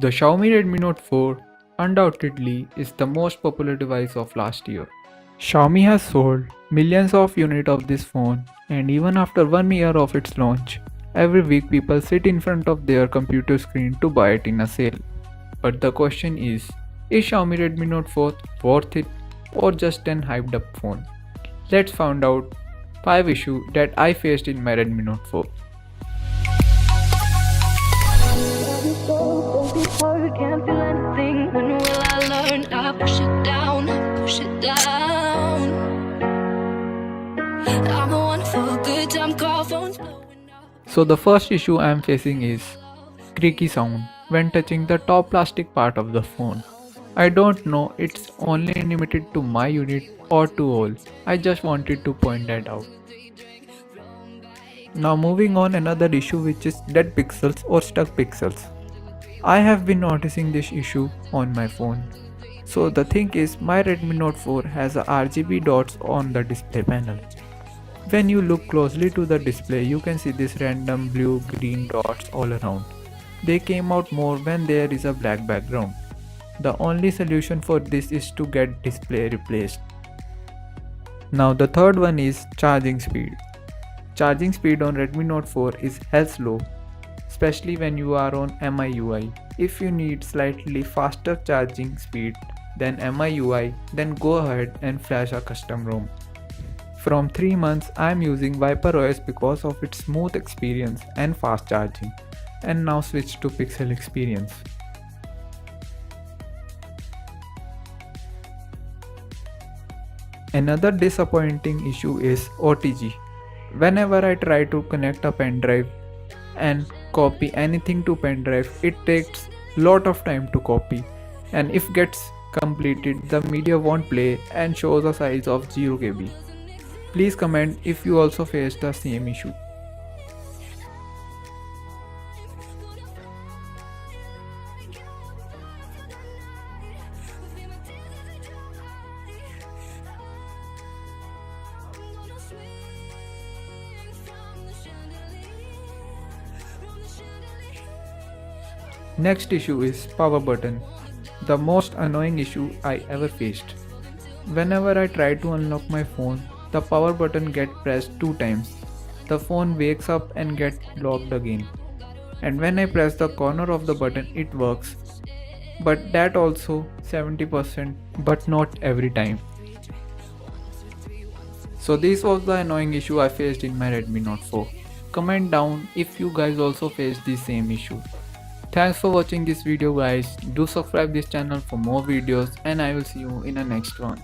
The Xiaomi Redmi Note 4 undoubtedly is the most popular device of last year. Xiaomi has sold millions of units of this phone, and even after 1 year of its launch, every week people sit in front of their computer screen to buy it in a sale. But the question is Xiaomi Redmi Note 4 worth it or just an hyped up phone? Let's find out 5 issues that I faced in my Redmi Note 4. Can't feel anything. When will I learn? I push it down, push it down. I'm the one for a good time, call phones blowing up. So the first issue I am facing is creaky sound when touching the top plastic part of the phone. I don't know it's only limited to my unit or to all. I just wanted to point that out. Now moving on, another issue which is dead pixels or stuck pixels. I have been noticing this issue on my phone. So the thing is, my Redmi Note 4 has a RGB dots on the display panel. When you look closely to the display, you can see this random blue green dots all around. They came out more when there is a black background. The only solution for this is to get display replaced. Now the third one is charging speed. Charging speed on Redmi Note 4 is hell slow, especially when you are on MIUI. If you need slightly faster charging speed than MIUI, then go ahead and flash a custom ROM. From 3 months I am using Viper OS because of its smooth experience and fast charging, and now switch to Pixel experience. Another disappointing issue is OTG. Whenever I try to connect a pen drive and copy anything to pen drive, it takes lot of time to copy, and if gets completed the media won't play and shows a size of 0 KB. Please comment if you also face the same issue. Next issue is power button, the most annoying issue I ever faced. Whenever I try to unlock my phone, the power button gets pressed 2 times. The phone wakes up and gets locked again. And when I press the corner of the button, it works. But that also 70%, but not every time. So this was the annoying issue I faced in my Redmi Note 4. Comment down if you guys also faced the same issue. Thanks for watching this video guys. Do subscribe this channel for more videos, and I will see you in the next one.